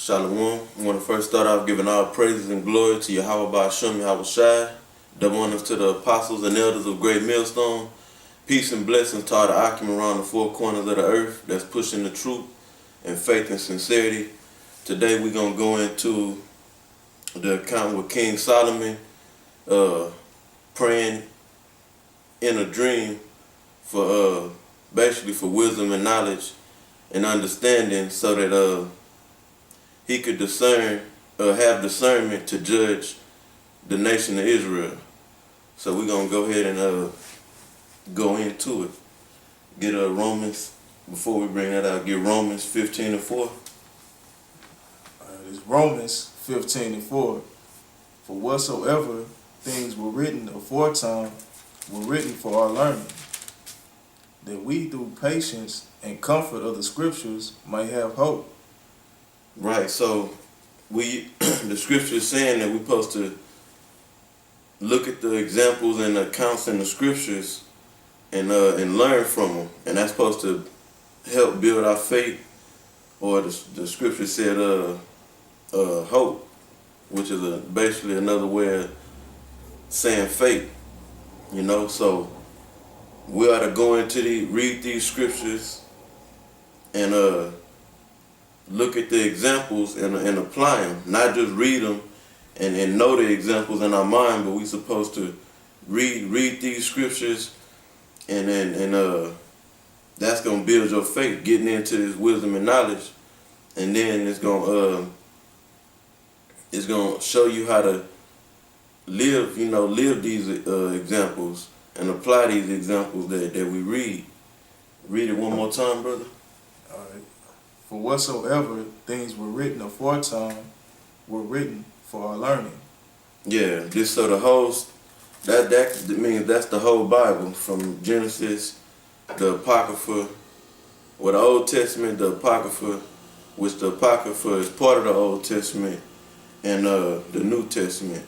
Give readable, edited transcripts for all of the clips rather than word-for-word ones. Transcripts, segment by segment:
Shalom. I want to first start off giving all praises and glory to Yahweh Ba'ashem Yahweh Shai. Double honors to the apostles and elders of Great Millstone. Peace and blessings to all the occupants around the four corners of the earth that's pushing the truth and faith and sincerity. Today we're going to go into the account with King Solomon praying in a dream for basically for wisdom and knowledge and understanding so that he could discern, have discernment to judge the nation of Israel. So we're going to go ahead and go into it. Get Romans, before we bring that out, get Romans 15:4. It's Romans 15:4. For whatsoever things were written aforetime were written for our learning, that we through patience and comfort of the scriptures might have hope. Right, so the scripture is saying that we're supposed to look at the examples and the accounts in the scriptures and learn from them, and that's supposed to help build our faith, or the scripture said hope, which is basically another way of saying faith, you know. So we ought to go into read these scriptures and look at the examples and apply them, not just read them and know the examples in our mind, but we supposed to read these scriptures and that's gonna build your faith, getting into this wisdom and knowledge, and then it's gonna show you how to live these examples and apply these examples that we read. Read it one more time, brother. All right. For whatsoever things were written aforetime were written for our learning. Yeah, this so the whole that means that's the whole Bible, from Genesis, the Apocrypha, or the Old Testament, the Apocrypha, which the Apocrypha is part of the Old Testament, and the New Testament.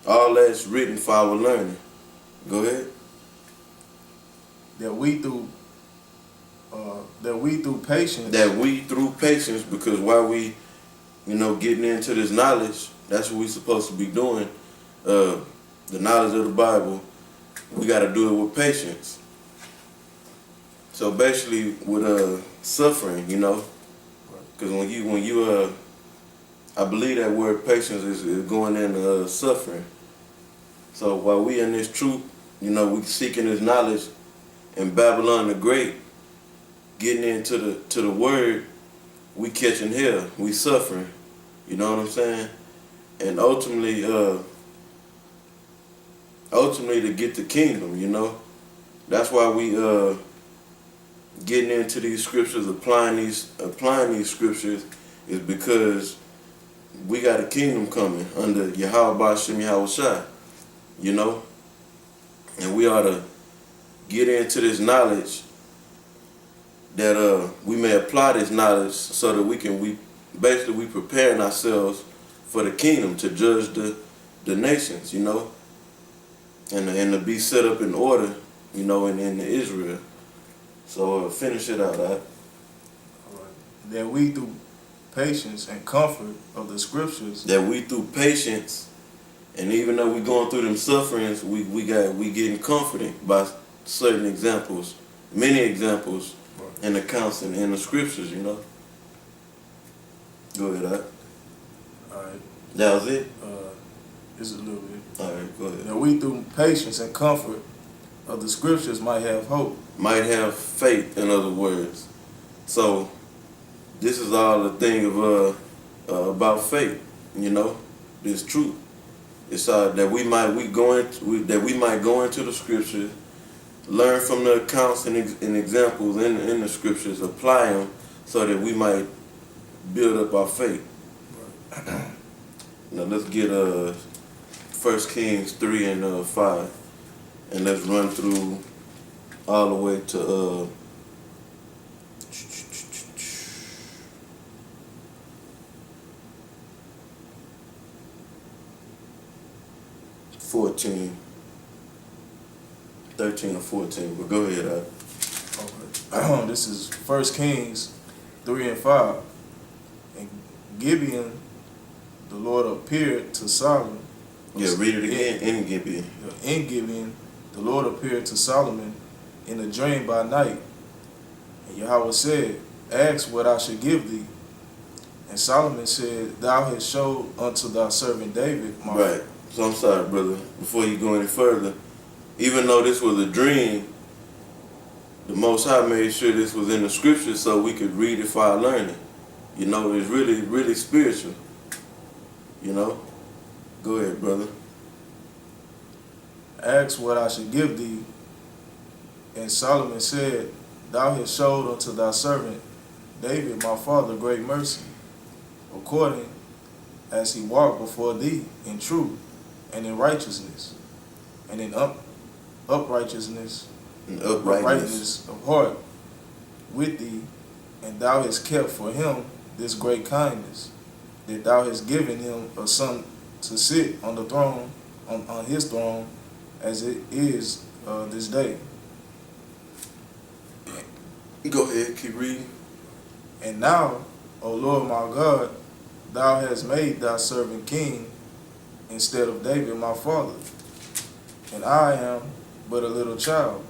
All that's written for our learning. Go ahead. That we through patience. That we through patience, because while we, getting into this knowledge, that's what we supposed to be doing. The knowledge of the Bible, we got to do it with patience. So basically, with suffering, because when you I believe that word patience is going into suffering. So while we in this truth, we seeking this knowledge, and Babylon the Great, getting into the word, we catching hell, we suffering. You know what I'm saying? And ultimately to get the kingdom, that's why we getting into these scriptures, applying these scriptures, is because we got a kingdom coming under Yahweh Ba'ashem Yahweh Shai, and we ought to get into this knowledge, that we may apply this knowledge so that we preparing ourselves for the kingdom to judge the nations, and to be set up in order, in Israel. So finish it out, right? That we through patience and comfort of the scriptures. That we through patience, and even though we going through them sufferings, we getting comforted by certain examples, many examples, and accounts in the scriptures, Go ahead, all right? All right. That was it? It's a little bit. All right, go ahead. That we through patience and comfort of the scriptures might have hope. Might have faith, in other words. So this is all the thing of about faith, this truth. It's that we might go into the scriptures, learn from the accounts and examples in the scriptures, apply them so that we might build up our faith. Now let's get 1 Kings 3 and 5, and let's run through all the way to 14. 13 or 14, but go ahead. Okay. This is 1 Kings 3 and 5. And Gibeon, the Lord appeared to Solomon. Yeah, read it again. In Gibeon. In Gibeon, the Lord appeared to Solomon in a dream by night. And Yahweh said, ask what I should give thee. And Solomon said, thou hast showed unto thy servant David my Right. So I'm sorry, brother. Before you go any further, even though this was a dream, the Most High made sure this was in the scriptures so we could read it for our learning. You know, it's really, really spiritual. You know? Go ahead, brother. ask what I should give thee. And Solomon said, thou hast showed unto thy servant David my father great mercy, according as he walked before thee in truth and in righteousness, and in uprightness And uprightness. of heart with thee, and thou hast kept for him this great kindness, that thou hast given him a son to sit on the throne, on his throne, as it is this day. Go ahead, keep reading. And now, O Lord my God, thou hast made thy servant king instead of David my father. And I am but a little child.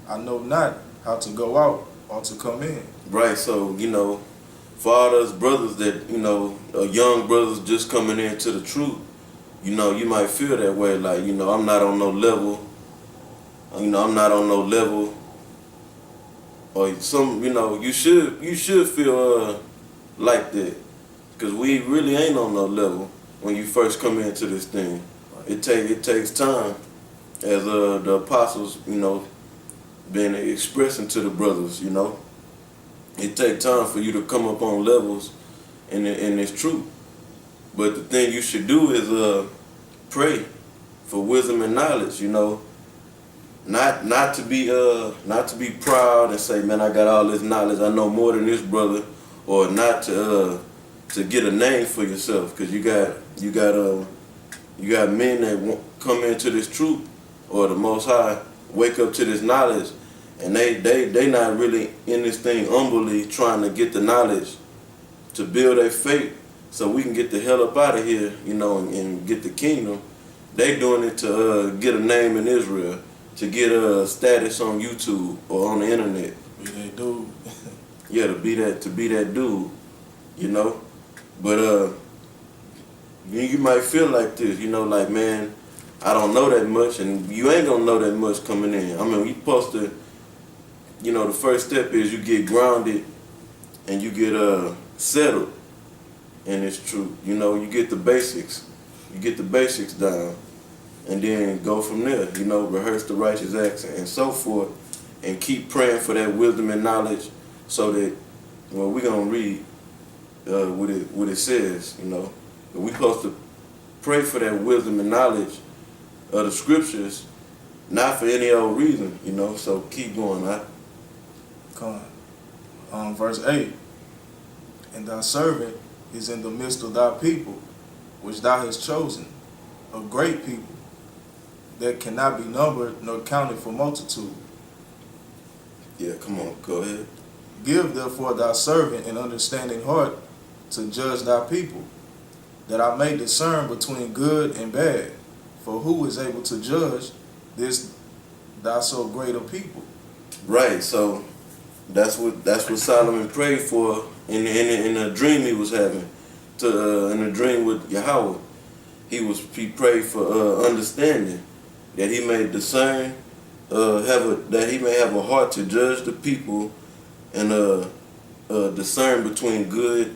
I know not how to go out or to come in. Right, so, you know, fathers, brothers that, you know, young brothers just coming into the truth, you know, you might feel that way, like, you know, I'm not on no level, or some, you know, you should feel like that, because we really ain't on no level when you first come into this thing. It takes time, as the apostles, you know, been expressing to the brothers, you know. It takes time for you to come up on levels, and it's true. But the thing you should do is pray for wisdom and knowledge, you know. Not to be proud and say, man, I got all this knowledge, I know more than this brother, or not to get a name for yourself, because you got men that come into this truth, or the Most High wake up to this knowledge, and they not really in this thing humbly trying to get the knowledge to build their faith so we can get the hell up out of here, you know, and get the kingdom. They doing it to get a name in Israel, to get a status on YouTube or on the internet. Be that dude. Yeah, to be that dude, you know. But you might feel like this, you know, like, man, I don't know that much, and you ain't gonna know that much coming in. I mean, you supposed to, you know, the first step is you get grounded and you get settled in this truth. You know, you get the basics down, and then go from there. You know, rehearse the righteous acts and so forth, and keep praying for that wisdom and knowledge, so that, well, we're gonna read what it says. You know, we supposed to pray for that wisdom and knowledge of the scriptures, not for any old reason. You know, so keep going, right? Come on. Verse 8. And thy servant is in the midst of thy people, which thou hast chosen, a great people, that cannot be numbered nor counted for multitude. Yeah, come on, go ahead. Give therefore thy servant an understanding heart to judge thy people, that I may discern between good and bad. For who is able to judge this thy so great a people? Right, so that's what Solomon prayed for in the dream he was having, in the dream with Yahweh. He prayed for understanding, that he may discern, that he may have a heart to judge the people, and discern between good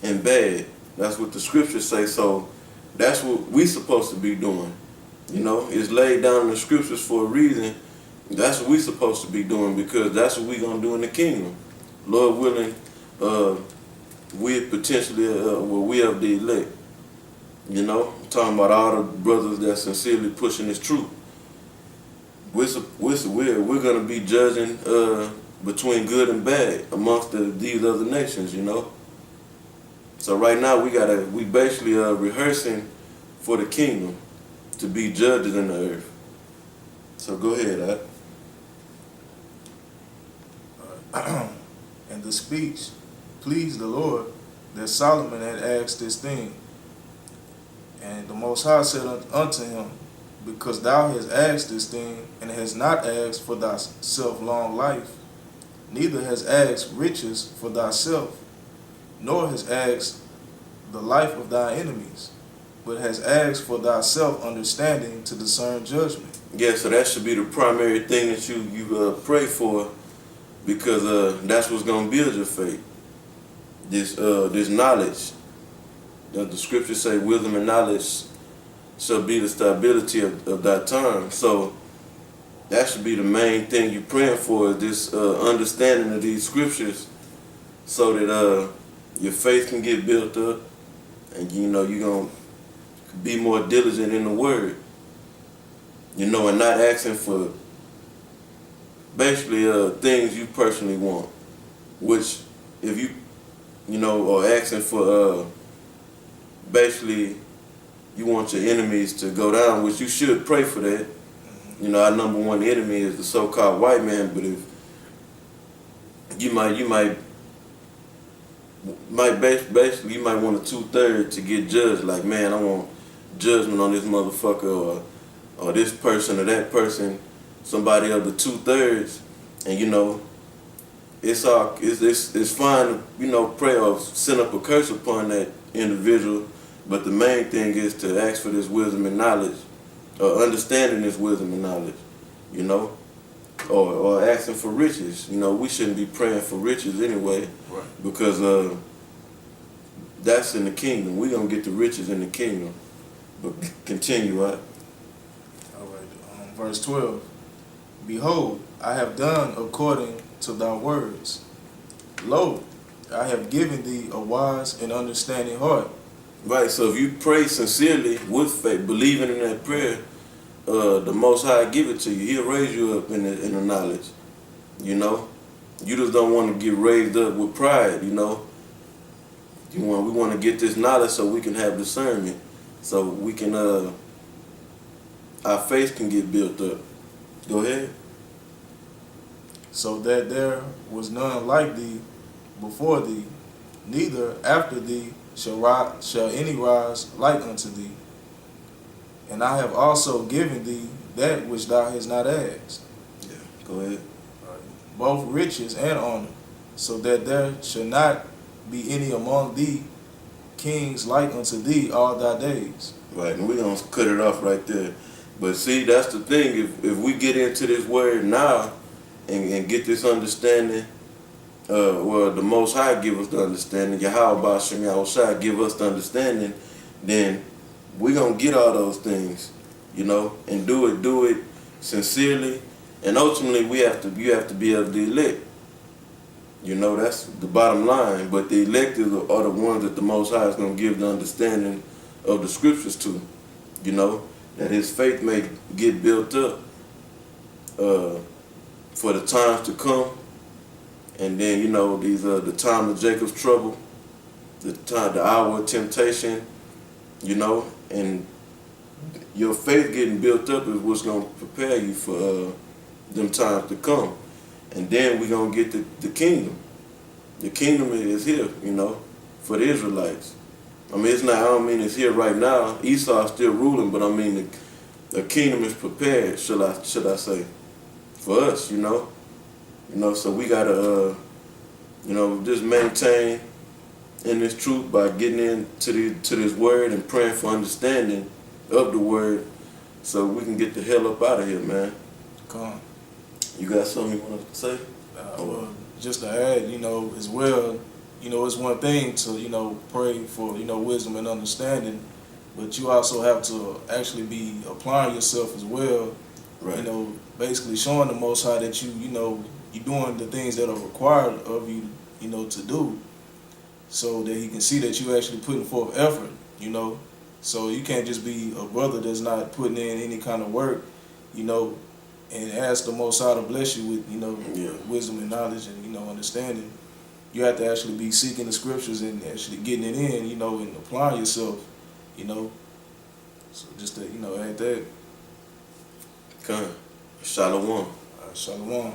and bad. That's what the scriptures say. So that's what we supposed to be doing. You know, it's laid down in the scriptures for a reason. That's what we supposed to be doing, because that's what we gonna do in the kingdom. Lord willing, we potentially, we of the elect. You know, I'm talking about all the brothers that sincerely pushing this truth. We're gonna be judging between good and bad amongst these other nations. You know. So right now we basically rehearsing for the kingdom, to be judges in the earth. So go ahead, And the speech pleased the Lord, that Solomon had asked this thing. And the Most High said unto him, because thou hast asked this thing, and hast not asked for thyself long life, neither hast asked riches for thyself, nor hast asked the life of thy enemies, but hast asked for thyself understanding to discern judgment. Yeah, so that should be the primary thing that you pray for, because that's what's gonna build your faith. This knowledge. The scriptures say, wisdom and knowledge shall be the stability of thy tongue. So that should be the main thing you're praying for, is this understanding of these scriptures, so that your faith can get built up, and you're gonna be more diligent in the word, and not asking for basically things you personally want, which if you are asking for basically you want your enemies to go down, which you should pray for that. Our number one enemy is the so-called white man, but if you might basically you might want a 2/3 to get judged. Like, man, I want judgment on this motherfucker, or this person or that person, somebody of the 2/3, and it's fine to pray or send up a curse upon that individual, but the main thing is to ask for this wisdom and knowledge, or understanding this wisdom and knowledge, or asking for riches. We shouldn't be praying for riches anyway, Right. because that's in the kingdom. We're gonna get the riches in the kingdom. But continue, right? All right. Verse 12. Behold, I have done according to thy words. Lo, I have given thee a wise and understanding heart. Right, so if you pray sincerely with faith, believing in that prayer, the Most High give it to you. He'll raise you up in the knowledge. You just don't want to get raised up with pride. We want to get this knowledge so we can have discernment, so we can our faith can get built up. Go ahead. So that there was none like thee before thee, neither after thee shall any rise like unto thee. And I have also given thee that which thou hast not asked. Yeah, go ahead. Both riches and honor, so that there shall not be any among thee kings like unto thee all thy days. Right, and we're going to cut it off right there. But see, that's the thing. If we get into this word now and get this understanding, well, the Most High give us the understanding, Yahweh Ba'Shem Yahushua give us the understanding, then we're going to get all those things, and do it sincerely. And ultimately, you have to be of the elect. That's the bottom line. But the elect are the ones that the Most High is going to give the understanding of the scriptures to, that his faith may get built up for the times to come. And then, these the time of Jacob's trouble, the hour of temptation, and your faith getting built up is what's going to prepare you for them times to come. And then we're going to get the kingdom. The kingdom is here, for the Israelites. I don't mean it's here right now. Esau's still ruling, but I mean the kingdom is prepared, should I say, for us, so we gotta, just maintain in this truth by getting into this word and praying for understanding of the word, so we can get the hell up out of here, man. Come on. You got something you want to say? Well, just to add, as well, it's one thing to, pray for, wisdom and understanding, but you also have to actually be applying yourself as well. Right. Basically showing the Most High that you're doing the things that are required of you, to do, so that he can see that you actually putting forth effort, So you can't just be a brother that's not putting in any kind of work, and ask the Most High to bless you with, wisdom and knowledge and, understanding. You have to actually be seeking the scriptures and actually getting it in, and applying yourself, So just to, add that. Come. Shalom. Shalom.